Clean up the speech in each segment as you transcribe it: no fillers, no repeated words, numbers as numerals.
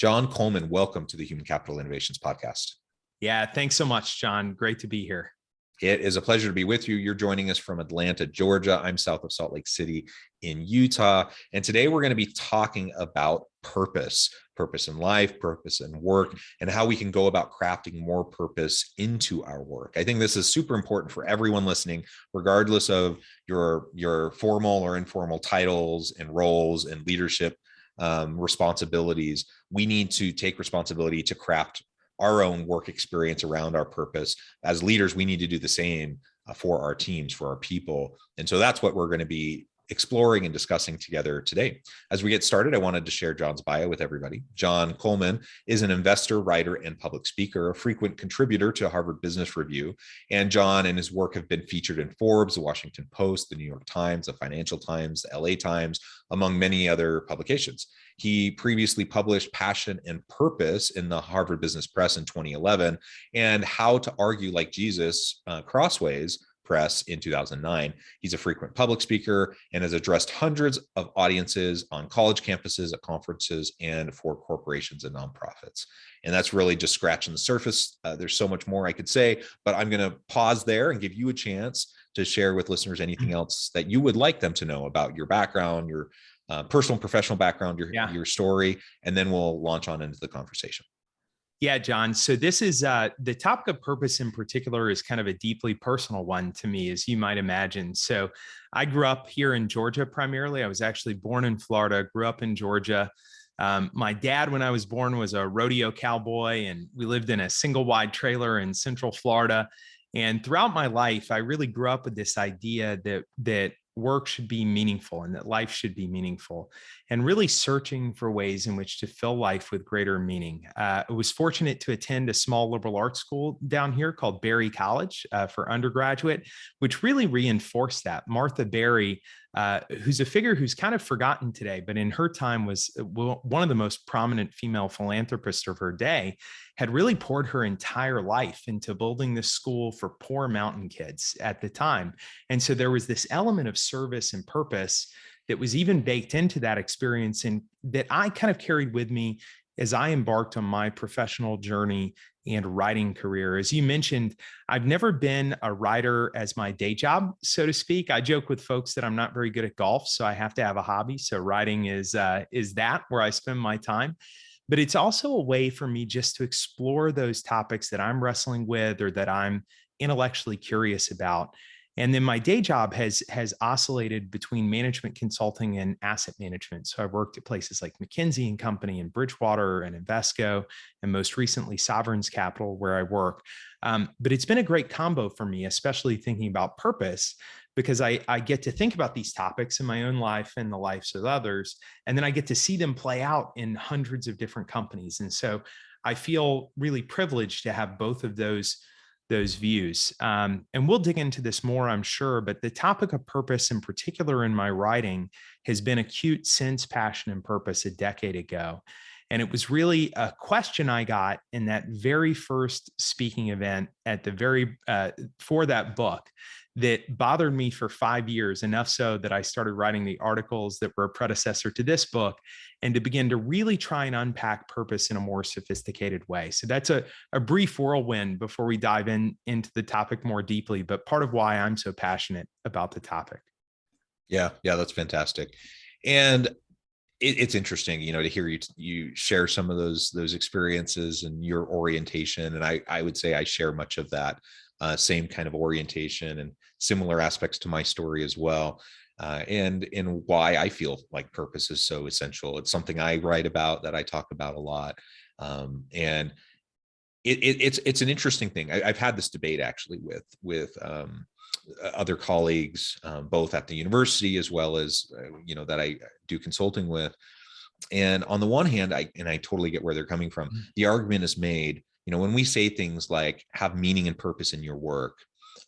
John Coleman, welcome to the Human Capital Innovations Podcast. Yeah, thanks so much, John. Great to be here. It is a pleasure to be with you. You're joining us from Atlanta, Georgia. I'm south of Salt Lake City in Utah. And today we're going to be talking about purpose in life, purpose in work, and how we can go about crafting more purpose into our work. I think this is super important for everyone listening, regardless of your formal or informal titles and roles and leadership responsibilities. We need to take responsibility to craft our own work experience around our purpose. As leaders, we need to do the same for our teams, for our people. And so that's what we're going to be exploring and discussing together today. As we get started, I wanted to share John's bio with everybody. John Coleman is an investor, writer, and public speaker, a frequent contributor to Harvard Business Review. And John and his work have been featured in Forbes, the Washington Post, the New York Times, the Financial Times, the LA Times, among many other publications. He previously published Passion and Purpose in the Harvard Business Press in 2011 and How to Argue Like Jesus, Crossways Press in 2009. He's a frequent public speaker and has addressed hundreds of audiences on college campuses, at conferences, and for corporations and nonprofits. And that's really just scratching the surface. There's so much more I could say, but I'm going to pause there and give you a chance to share with listeners anything else that you would like them to know about your background, your personal and professional background, your story, and then we'll launch on into the conversation. Yeah, John. So this is the topic of purpose in particular is kind of a deeply personal one to me, as you might imagine. So I grew up here in Georgia primarily. I was actually born in Florida, grew up in Georgia. My dad, when I was born, was a rodeo cowboy, and we lived in a single wide trailer in Central Florida. And throughout my life, I really grew up with this idea that work should be meaningful and that life should be meaningful, and really searching for ways in which to fill life with greater meaning. I was fortunate to attend a small liberal arts school down here called Berry College for undergraduate, which really reinforced that. Martha Berry, who's a figure who's kind of forgotten today, but in her time was one of the most prominent female philanthropists of her day, had really poured her entire life into building this school for poor mountain kids at the time. And so there was this element of service and purpose that was even baked into that experience, and that I kind of carried with me as I embarked on my professional journey and writing career. As you mentioned, I've never been a writer as my day job, so to speak. I joke with folks that I'm not very good at golf, so I have to have a hobby. So writing is that where I spend my time. But it's also a way for me just to explore those topics that I'm wrestling with or that I'm intellectually curious about. And then my day job has oscillated between management consulting and asset management. So I've worked at places like McKinsey & Company and Bridgewater and Invesco, and most recently Sovereigns Capital, where I work. But it's been a great combo for me, especially thinking about purpose, because I get to think about these topics in my own life and the lives of others, and then I get to see them play out in hundreds of different companies. And so I feel really privileged to have both of those views. And we'll dig into this more, I'm sure, but the topic of purpose in particular in my writing has been acute since Passion and Purpose a decade ago. And it was really a question I got in that very first speaking event at for that book that bothered me for 5 years, enough so that I started writing the articles that were a predecessor to this book, and to begin to really try and unpack purpose in a more sophisticated way. So that's a brief whirlwind before we dive into the topic more deeply, but part of why I'm so passionate about the topic. Yeah, that's fantastic. And it's interesting, to hear you share some of those experiences and your orientation. And I would say I share much of that same kind of orientation and similar aspects to my story as well. And why I feel like purpose is so essential. It's something I write about, that I talk about a lot. And it's an interesting thing. I've had this debate actually with other colleagues, both at the university as well as, that I do consulting with. And on the one hand, I totally get where they're coming from. The argument is made, when we say things like have meaning and purpose in your work,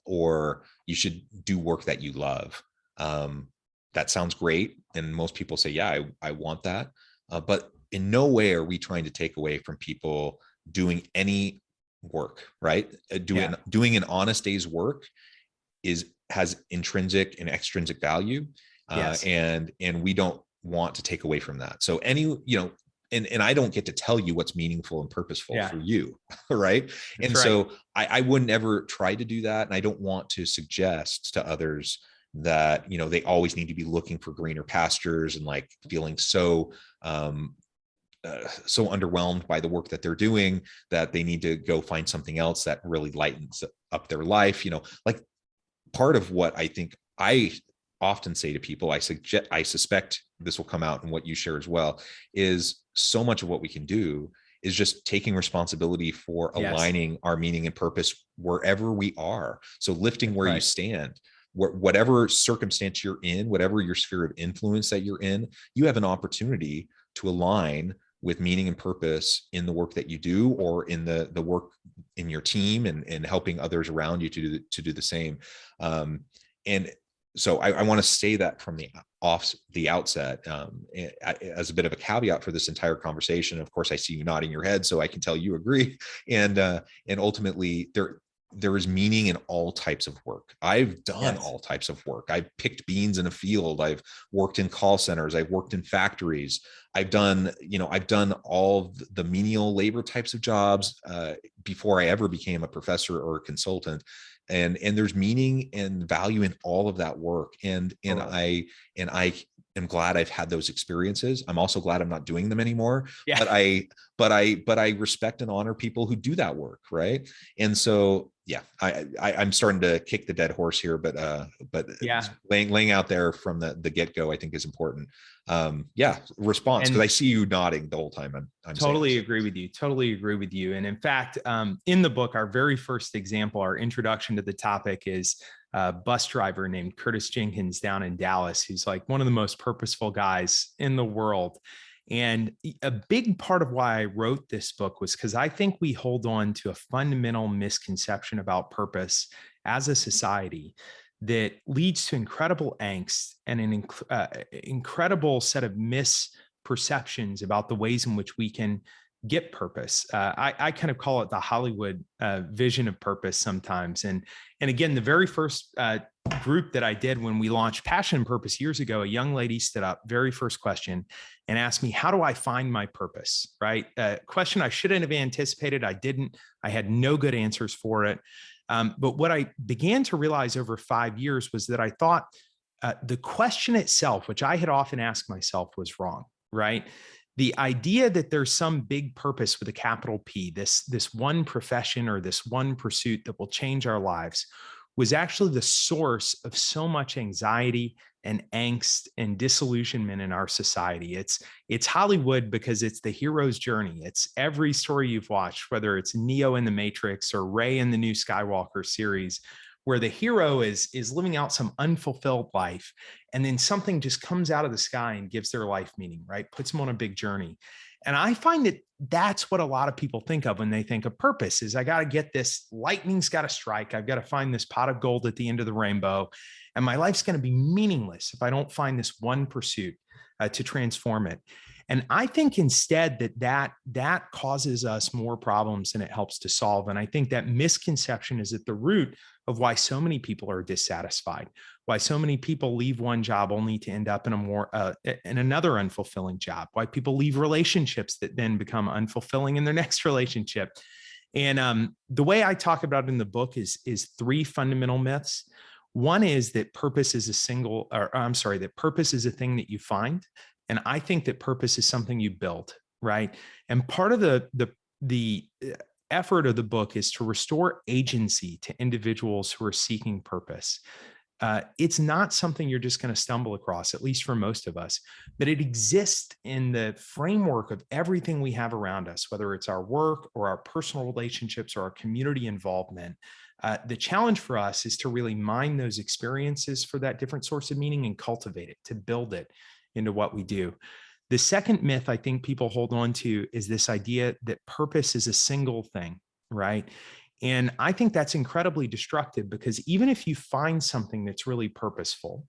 or you should do work that you love, that sounds great. And most people say, yeah, I want that. But in no way are we trying to take away from people doing any work, right? Doing an honest day's work has intrinsic and extrinsic value. Yes. And we don't want to take away from that. So and I don't get to tell you what's meaningful and purposeful Yeah. for you, right? That's And right. so I wouldn't ever try to do that. And I don't want to suggest to others that, they always need to be looking for greener pastures and like feeling so underwhelmed by the work that they're doing that they need to go find something else that really lightens up their life. Like part of what I think I often say to people, I suspect this will come out in what you share as well, is so much of what we can do is just taking responsibility for aligning our meaning and purpose wherever we are. So lifting where you stand, whatever circumstance you're in, whatever your sphere of influence that you're in, you have an opportunity to align with meaning and purpose in the work that you do, or in the work in your team, and helping others around you to do the same. And so I want to say that from the outset, as a bit of a caveat for this entire conversation. Of course, I see you nodding your head, so I can tell you agree. And ultimately, there is meaning in all types of work. I've done all types of work. I've picked beans in a field. I've worked in call centers. I've worked in factories. I've done all the menial labor types of jobs before I ever became a professor or a consultant. And there's meaning and value in all of that work. And I am glad I've had those experiences. I'm also glad I'm not doing them anymore. Yeah. But I respect and honor people who do that work, right? And so I'm starting to kick the dead horse here, but laying out there from the get-go, I think is important. Response, because I see you nodding the whole time. I'm totally agree with you. Totally agree with you. And in fact, in the book, our very first example, our introduction to the topic is a bus driver named Curtis Jenkins down in Dallas, who's like one of the most purposeful guys in the world. And a big part of why I wrote this book was because I think we hold on to a fundamental misconception about purpose as a society that leads to incredible angst and an incredible set of misperceptions about the ways in which we can get purpose. I kind of call it the Hollywood vision of purpose sometimes. And again, the very first group that I did when we launched Passion and Purpose years ago, a young lady stood up, very first question, and asked me, how do I find my purpose, right? Question I shouldn't have anticipated. I didn't. I had no good answers for it. But what I began to realize over 5 years was that I thought the question itself, which I had often asked myself, was wrong, right? The idea that there's some big purpose with a capital P, this one profession or this one pursuit that will change our lives, was actually the source of so much anxiety and angst and disillusionment in our society. It's Hollywood because it's the hero's journey. It's every story you've watched, whether it's Neo in the Matrix or Rey in the new Skywalker series, where the hero is living out some unfulfilled life, and then something just comes out of the sky and gives their life meaning, right? Puts them on a big journey. And I find that that's what a lot of people think of when they think of purpose, is I got to get this, lightning's got to strike. I've got to find this pot of gold at the end of the rainbow. And my life's going to be meaningless if I don't find this one pursuit to transform it. And I think instead that causes us more problems than it helps to solve. And I think that misconception is at the root of why so many people are dissatisfied, why so many people leave one job only to end up in in another unfulfilling job, why people leave relationships that then become unfulfilling in their next relationship. And the way I talk about it in the book is 3 fundamental myths. One is that purpose is that purpose is a thing that you find. And I think that purpose is something you build, right? And part of the effort of the book is to restore agency to individuals who are seeking purpose. It's not something you're just going to stumble across, at least for most of us, but it exists in the framework of everything we have around us, whether it's our work or our personal relationships or our community involvement. The challenge for us is to really mine those experiences for that different source of meaning and cultivate it, to build it into what we do. The second myth I think people hold on to is this idea that purpose is a single thing, right? And I think that's incredibly destructive, because even if you find something that's really purposeful,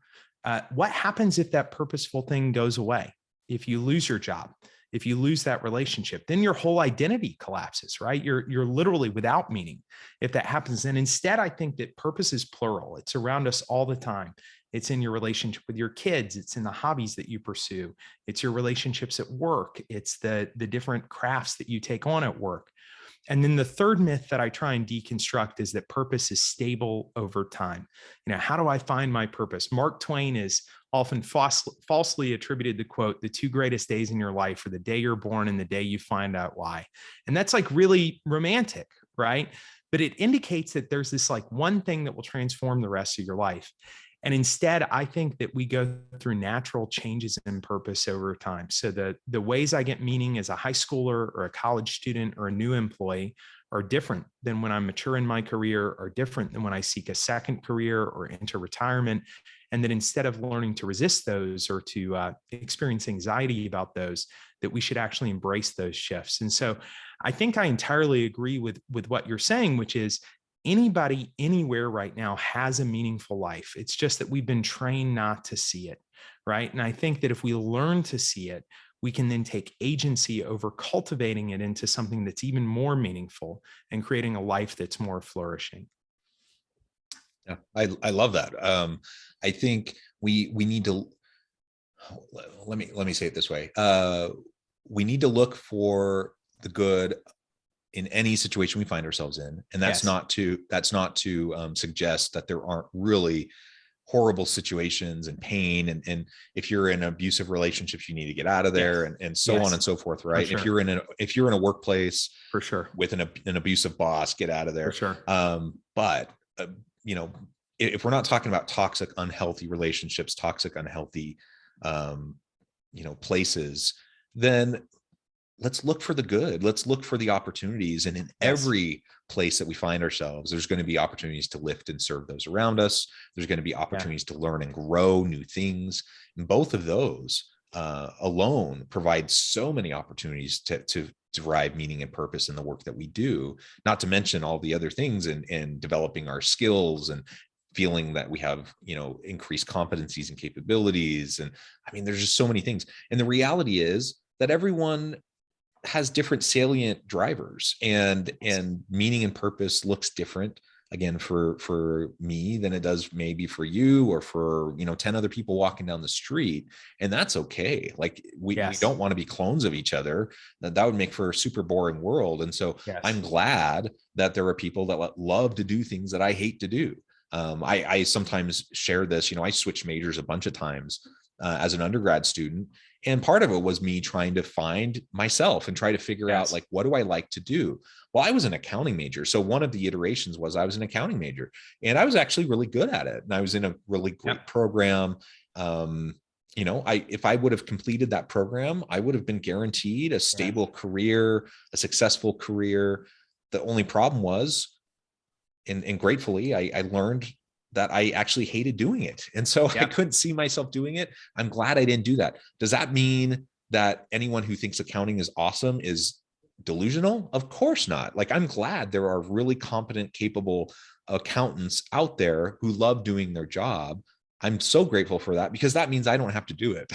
what happens if that purposeful thing goes away? If you lose your job, if you lose that relationship, then your whole identity collapses, right? You're literally without meaning if that happens. And instead, I think that purpose is plural. It's around us all the time. It's in your relationship with your kids. It's in the hobbies that you pursue. It's your relationships at work. It's the different crafts that you take on at work. And then the third myth that I try and deconstruct is that purpose is stable over time. How do I find my purpose? Mark Twain is often falsely attributed the quote, "The two greatest days in your life are the day you're born and the day you find out why." And that's like really romantic, right? But it indicates that there's this like one thing that will transform the rest of your life. And instead, I think that we go through natural changes in purpose over time. So the ways I get meaning as a high schooler or a college student or a new employee are different than when I'm mature in my career, are different than when I seek a second career or enter retirement. And that instead of learning to resist those or to experience anxiety about those, that we should actually embrace those shifts. And so I think I entirely agree with what you're saying, which is anybody anywhere right now has a meaningful life. It's just that we've been trained not to see it, right? And I think that if we learn to see it, we can then take agency over cultivating it into something that's even more meaningful and creating a life that's more flourishing. Yeah, I love that. I think we need to, let me say it this way. We need to look for the good in any situation we find ourselves in. And that's not to suggest that there aren't really horrible situations and pain. And if you're in abusive relationships, you need to get out of there and so on and so forth. Right. Sure. If you're in a workplace for sure with an abusive boss, get out of there. For sure. But if we're not talking about toxic, unhealthy relationships, toxic, unhealthy, places, then let's look for the good. Let's look for the opportunities. And in every place that we find ourselves, there's going to be opportunities to lift and serve those around us. There's going to be opportunities to learn and grow new things. And both of those alone provide so many opportunities to derive meaning and purpose in the work that we do, not to mention all the other things in developing our skills and feeling that we have, increased competencies and capabilities. And I mean, there's just so many things. And the reality is that everyone has different salient drivers, and meaning and purpose looks different again for me than it does maybe for you or for 10 other people walking down the street. And that's okay. Like we don't want to be clones of each other. That would make for a super boring world. And so I'm glad that there are people that love to do things that I hate to do. I sometimes share this, I switched majors a bunch of times as an undergrad student. And part of it was me trying to find myself and try to figure out, like, what do I like to do? Well, I was an accounting major. So one of the iterations was I was an accounting major, and I was actually really good at it. And I was in a really great program. If I would have completed that program, I would have been guaranteed a stable career, a successful career. The only problem was, and gratefully, I learned that I actually hated doing it. And so I couldn't see myself doing it. I'm glad I didn't do that. Does that mean that anyone who thinks accounting is awesome is delusional? Of course not. Like, I'm glad there are really competent, capable accountants out there who love doing their job. I'm so grateful for that, because that means I don't have to do it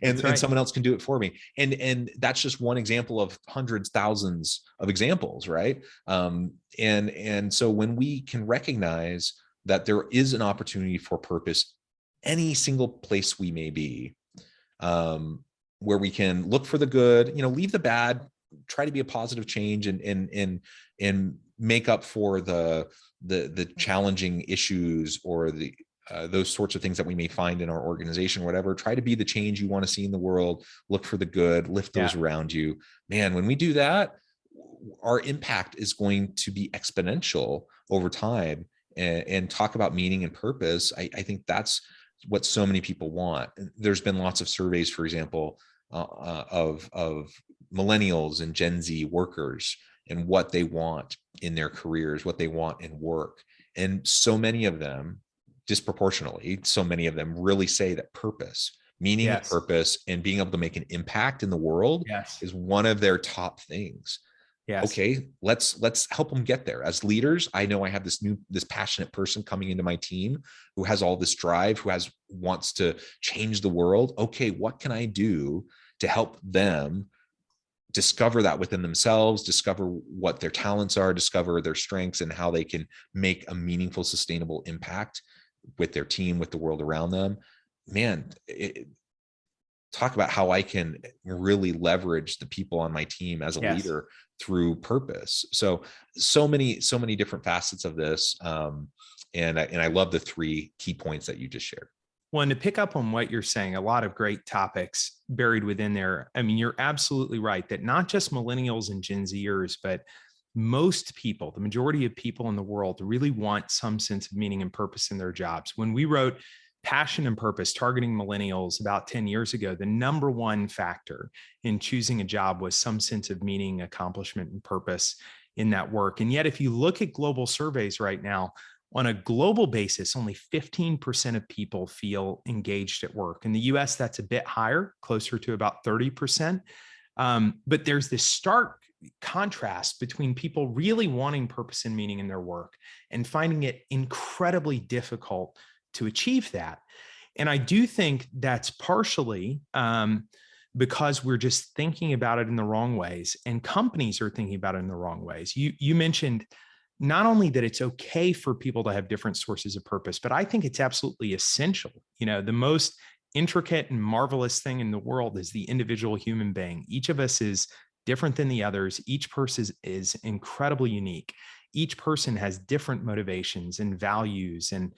and someone else can do it for me. And that's just one example of hundreds, thousands of examples. Right. And so when we can recognize that there is an opportunity for purpose, any single place we may be, where we can look for the good, leave the bad, try to be a positive change and make up for the challenging issues or those sorts of things that we may find in our organization, whatever. Try to be the change you want to see in the world, look for the good, lift those around you. Man, when we do that, our impact is going to be exponential over time. And talk about meaning and purpose. I think that's what so many people want. There's been lots of surveys, for example, of millennials and Gen Z workers and what they want in their careers, what they want in work. And so many of them, disproportionately, so many of them really say that purpose, meaning and purpose, and being able to make an impact in the world is one of their top things. Okay, let's help them get there. As leaders, I know I have this passionate person coming into my team who has all this drive, who wants to change the world. Okay, what can I do to help them discover that within themselves, discover what their talents are, discover their strengths, and how they can make a meaningful, sustainable impact with their team, with the world around them. Man, talk about how I can really leverage the people on my team as a leader through purpose. So many different facets of this. And I love the 3 key points that you just shared. Well, and to pick up on what you're saying, a lot of great topics buried within there. I mean, you're absolutely right that not just millennials and Gen Zers, but most people, the majority of people in the world really want some sense of meaning and purpose in their jobs. When we wrote Passion and Purpose, targeting millennials about 10 years ago, the number one factor in choosing a job was some sense of meaning, accomplishment, and purpose in that work. And yet, if you look at global surveys right now, on a global basis, only 15% of people feel engaged at work. In the US, that's a bit higher, closer to about 30%. But there's this stark contrast between people really wanting purpose and meaning in their work and finding it incredibly difficult to achieve that. And I do think that's partially because we're just thinking about it in the wrong ways, and companies are thinking about it in the wrong ways. You mentioned not only that it's okay for people to have different sources of purpose, but I think it's absolutely essential. The most intricate and marvelous thing in the world is the individual human being. Each of us is different than the others. Each person is incredibly unique. Each person has different motivations and values and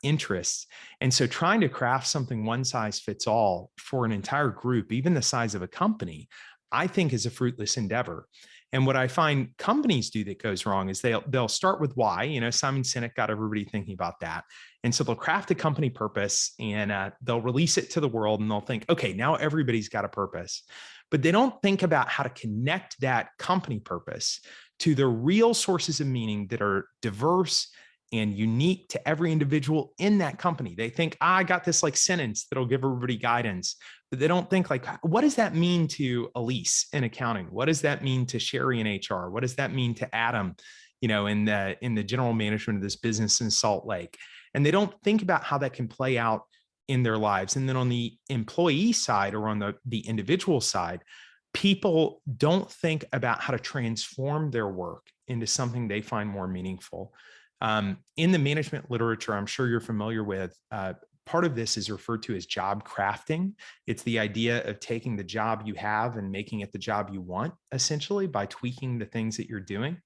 interests. And so trying to craft something one size fits all for an entire group, even the size of a company, I think is a fruitless endeavor. And what I find companies do that goes wrong is they'll start with why. Simon Sinek got everybody thinking about that. And so they'll craft a company purpose and they'll release it to the world, and they'll think, okay, now everybody's got a purpose. But they don't think about how to connect that company purpose to the real sources of meaning that are diverse and unique to every individual in that company. They think, I got this sentence that'll give everybody guidance, but they don't think what does that mean to Elise in accounting? What does that mean to Sherry in HR? What does that mean to Adam, in the general management of this business in Salt Lake? And they don't think about how that can play out in their lives. And then on the employee side, or on the individual side, people don't think about how to transform their work into something they find more meaningful. In the management literature, I'm sure you're familiar with, part of this is referred to as job crafting. It's the idea of taking the job you have and making it the job you want, essentially, by tweaking the things that you're doing.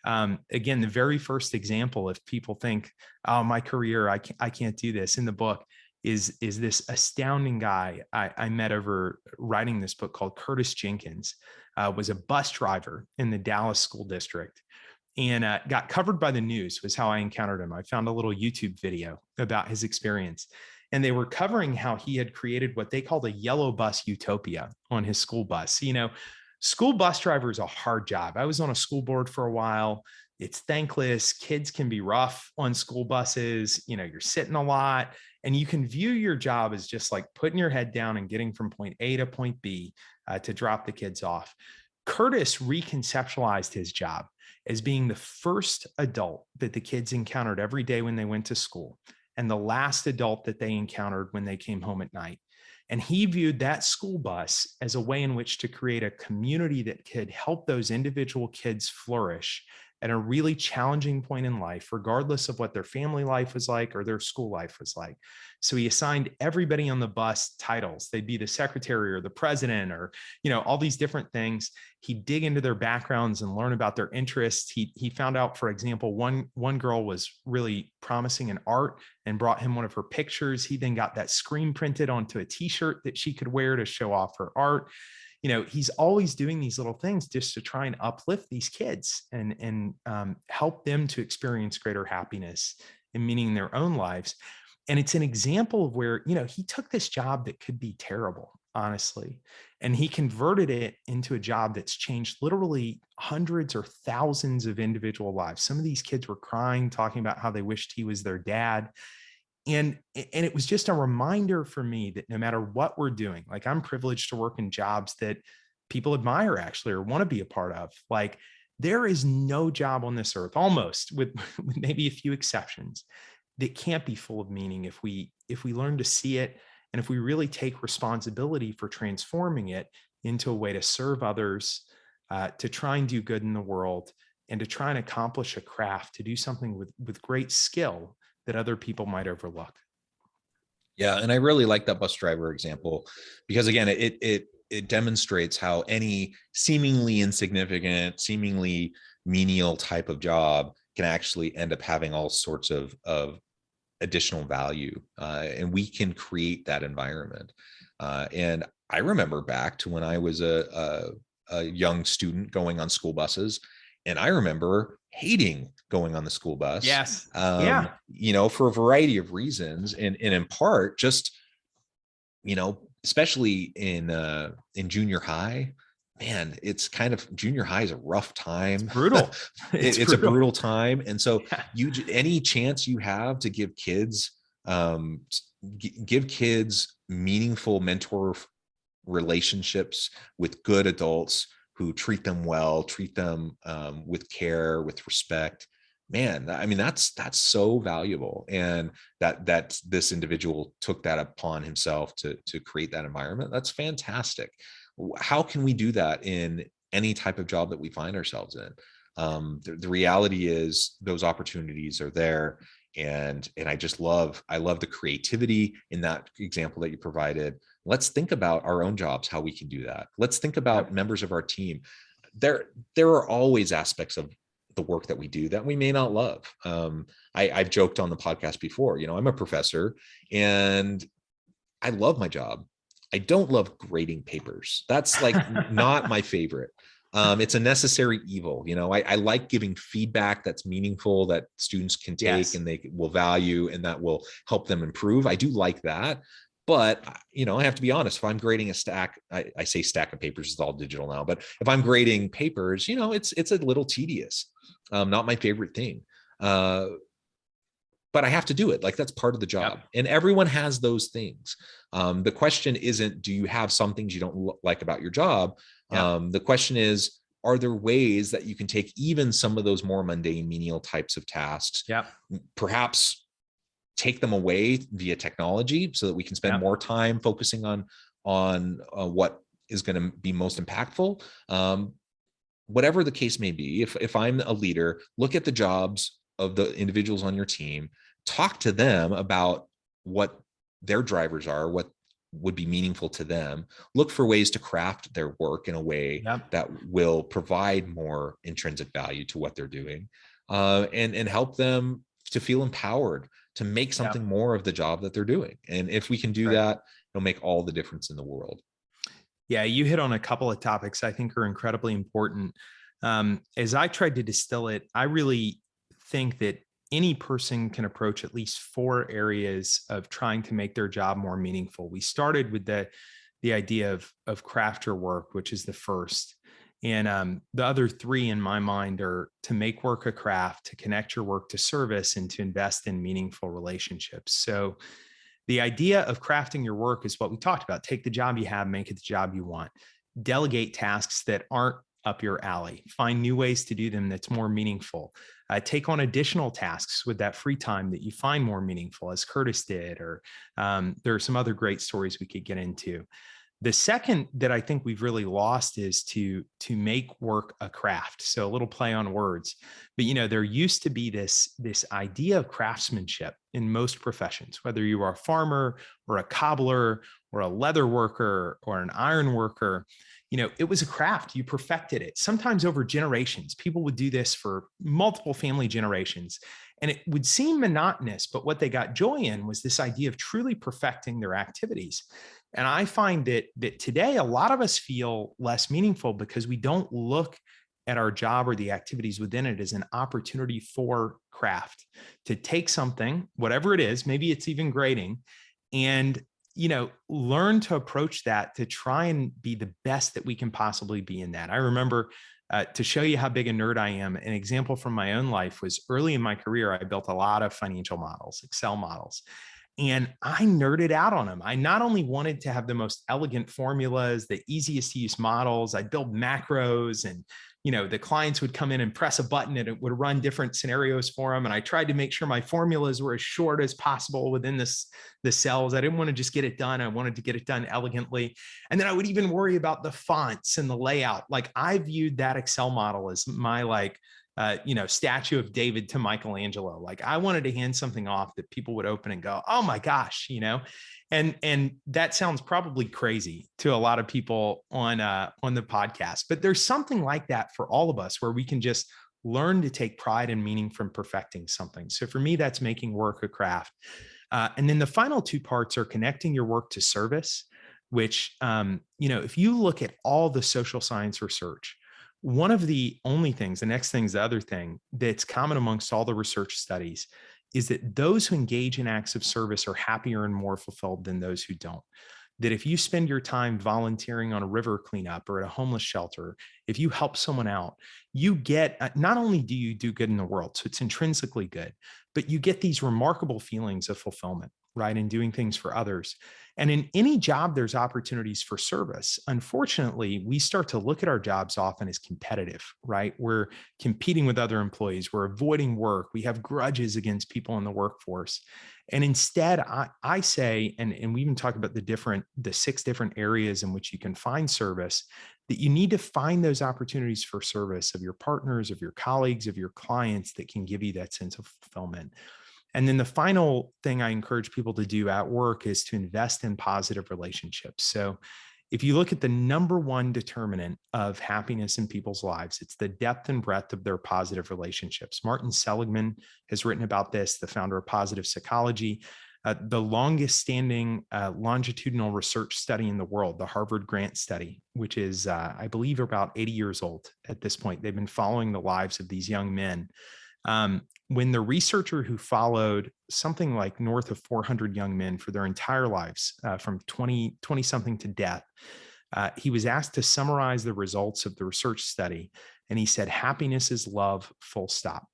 Again, the very first example, if people think, oh, my career, I can't do this, in the book is this astounding guy I met over writing this book called Curtis Jenkins, was a bus driver in the Dallas school district. And got covered by the news, was how I encountered him. I found a little YouTube video about his experience. And they were covering how he had created what they called a yellow bus utopia on his school bus. School bus driver is a hard job. I was on a school board for a while. It's thankless. Kids can be rough on school buses. You're sitting a lot, and you can view your job as just like putting your head down and getting from point A to point B to drop the kids off. Curtis reconceptualized his job as being the first adult that the kids encountered every day when they went to school, and the last adult that they encountered when they came home at night. And he viewed that school bus as a way in which to create a community that could help those individual kids flourish at a really challenging point in life, regardless of what their family life was like or their school life was like. So he assigned everybody on the bus titles. They'd be the secretary or the president or, all these different things. He'd dig into their backgrounds and learn about their interests. He found out, for example, one girl was really promising in art and brought him one of her pictures. He then got that screen printed onto a t-shirt that she could wear to show off her art. He's always doing these little things just to try and uplift these kids and help them to experience greater happiness and meaning in their own lives. And it's an example of where, he took this job that could be terrible, honestly, and he converted it into a job that's changed literally hundreds or thousands of individual lives. Some of these kids were crying, talking about how they wished he was their dad. And it was just a reminder for me that no matter what we're doing, I'm privileged to work in jobs that people admire, actually, or want to be a part of. There is no job on this earth, almost with maybe a few exceptions, that can't be full of meaning if we learn to see it And if we really take responsibility for transforming it into a way to serve others, to try and do good in the world, and to try and accomplish a craft, to do something with great skill that other people might overlook. Yeah, and I really like that bus driver example, because again, it demonstrates how any seemingly insignificant, seemingly menial type of job can actually end up having all sorts of additional value, and we can create that environment. And I remember back to when I was a young student going on school buses, and I remember hating going on the school bus. Yes. Yeah. For a variety of reasons, and in part just, especially in junior high. Man, it's kind of, junior high is a rough time. It's brutal. It's a brutal time. And so Yeah. any chance you have to give kids meaningful mentor relationships with good adults who treat them well, treat them with care, with respect. Man, I mean, that's so valuable. And that this individual took that upon himself to create that environment. That's fantastic. How can we do that in any type of job that we find ourselves in? The reality is those opportunities are there. And I love the creativity in that example that you provided. Let's think about our own jobs, how we can do that. Let's think about members of our team. There are always aspects of the work that we do that we may not love. I've joked on the podcast before, I'm a professor and I love my job. I don't love grading papers. That's like not my favorite. It's a necessary evil. I like giving feedback that's meaningful, that students can take and they will value, and that will help them improve. I do like that. But, I have to be honest, if I'm grading a stack, I say stack of papers, it's all digital now, but if I'm grading papers, it's a little tedious. Not my favorite thing. But I have to do it. Like, that's part of the job. And everyone has those things. The question isn't, do you have some things you don't like about your job? The question is, are there ways that you can take even some of those more mundane, menial types of tasks, perhaps take them away via technology so that we can spend more time focusing on what is going to be most impactful? Whatever the case may be, if I'm a leader, look at the jobs of the individuals on your team, talk to them about what their drivers are, what would be meaningful to them, look for ways to craft their work in a way that will provide more intrinsic value to what they're doing, and help them to feel empowered to make something more of the job that they're doing. And if we can do that, it'll make all the difference in the world. Yeah, you hit on a couple of topics I think are incredibly important. As I tried to distill it, I really think that any person can approach at least 4 areas of trying to make their job more meaningful. We started with the idea of craft your work, which is the first. And the other 3 in my mind are to make work a craft, to connect your work to service, and to invest in meaningful relationships. So the idea of crafting your work is what we talked about. Take the job you have, make it the job you want. Delegate tasks that aren't up your alley. Find new ways to do them that's more meaningful. Take on additional tasks with that free time that you find more meaningful, as Curtis did, or there are some other great stories we could get into. The second that I think we've really lost is to make work a craft. So a little play on words, but there used to be this idea of craftsmanship in most professions, whether you are a farmer or a cobbler or a leather worker or an iron worker. It was a craft. You perfected it. Sometimes over generations, people would do this for multiple family generations, and it would seem monotonous, but what they got joy in was this idea of truly perfecting their activities. And I find that today, a lot of us feel less meaningful because we don't look at our job or the activities within it as an opportunity for craft, to take something, whatever it is, maybe it's even grading, and learn to approach that to try and be the best that we can possibly be in that. I remember, to show you how big a nerd I am, an example from my own life was early in my career, I built a lot of financial models, Excel models. And I nerded out on them. I not only wanted to have the most elegant formulas, the easiest to use models, I'd build macros, and the clients would come in and press a button and it would run different scenarios for them. And I tried to make sure my formulas were as short as possible within the cells. I didn't want to just get it done. I wanted to get it done elegantly. And then I would even worry about the fonts and the layout. Like, I viewed that Excel model as my statue of David to Michelangelo. Like, I wanted to hand something off that people would open and go, oh my gosh, and that sounds probably crazy to a lot of people on the podcast, but there's something like that for all of us where we can just learn to take pride and meaning from perfecting something. So for me, that's making work a craft. And then the final two parts are connecting your work to service, which, if you look at all the social science research, one of the only things, the next thing is the other thing that's common amongst all the research studies, is that those who engage in acts of service are happier and more fulfilled than those who don't. That if you spend your time volunteering on a river cleanup or at a homeless shelter, if you help someone out, you get, not only do you do good in the world, so it's intrinsically good, but you get these remarkable feelings of fulfillment, right? In doing things for others. And in any job, there's opportunities for service. Unfortunately, we start to look at our jobs often as competitive, right? We're competing with other employees. We're avoiding work. We have grudges against people in the workforce. And instead, I say, and we even talk about the 6 different areas in which you can find service, that you need to find those opportunities for service of your partners, of your colleagues, of your clients that can give you that sense of fulfillment. And then the final thing I encourage people to do at work is to invest in positive relationships. So if you look at the number one determinant of happiness in people's lives, it's the depth and breadth of their positive relationships. Martin Seligman has written about this, the founder of positive psychology. The longest standing longitudinal research study in the world, the Harvard Grant Study, which is, I believe, about 80 years old at this point. They've been following the lives of these young men. When the researcher who followed something like north of 400 young men for their entire lives, from 20 something to death, he was asked to summarize the results of the research study. And he said, happiness is love, full stop.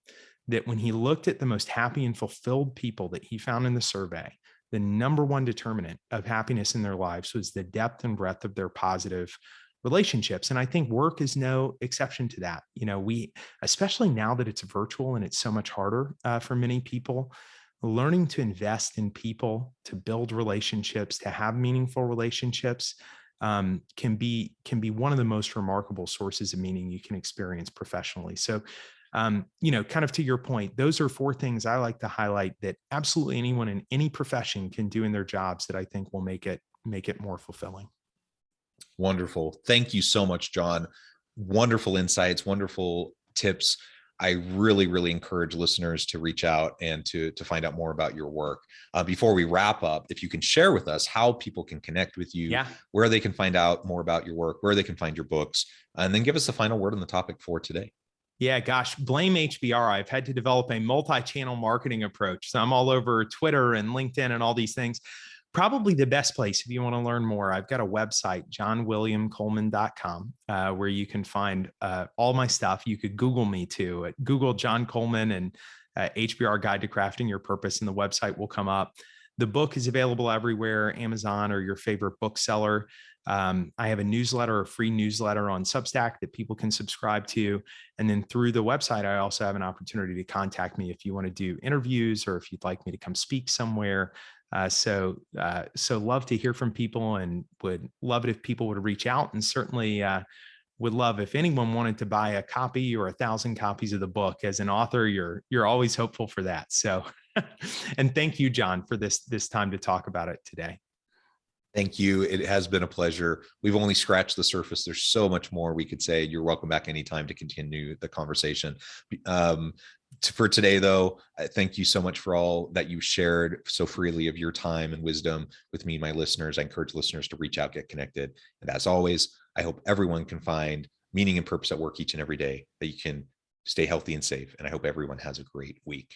That when he looked at the most happy and fulfilled people that he found in the survey, the number one determinant of happiness in their lives was the depth and breadth of their positive relationships. And I think work is no exception to that. We, especially now that it's virtual and it's so much harder for many people, learning to invest in people, to build relationships, to have meaningful relationships can be one of the most remarkable sources of meaning you can experience professionally. So, kind of to your point, those are 4 things I like to highlight that absolutely anyone in any profession can do in their jobs that I think will make it more fulfilling. Wonderful. Thank you so much, John. Wonderful insights, wonderful tips. I really, really encourage listeners to reach out and to find out more about your work. Before we wrap up, if you can share with us how people can connect with you, where they can find out more about your work, where they can find your books, and then give us the final word on the topic for today. Yeah, gosh, blame HBR. I've had to develop a multi-channel marketing approach. So I'm all over Twitter and LinkedIn and all these things. Probably the best place if you want to learn more, I've got a website, johnwilliamcoleman.com, where you can find all my stuff. You could Google me too. Google John Coleman and HBR Guide to Crafting Your Purpose, and the website will come up. The book is available everywhere, Amazon or your favorite bookseller. I have a newsletter, a free newsletter on Substack that people can subscribe to. And then through the website, I also have an opportunity to contact me if you want to do interviews or if you'd like me to come speak somewhere. So love to hear from people, and would love it if people would reach out, and certainly would love if anyone wanted to buy a copy or 1,000 copies of the book. As an author, you're always hopeful for that. So, and thank you, John, for this time to talk about it today. Thank you. It has been a pleasure. We've only scratched the surface. There's so much more we could say. You're welcome back anytime to continue the conversation. For today, though, thank you so much for all that you shared so freely of your time and wisdom with me and my listeners. I encourage listeners to reach out, get connected. And as always, I hope everyone can find meaning and purpose at work each and every day, that you can stay healthy and safe. And I hope everyone has a great week.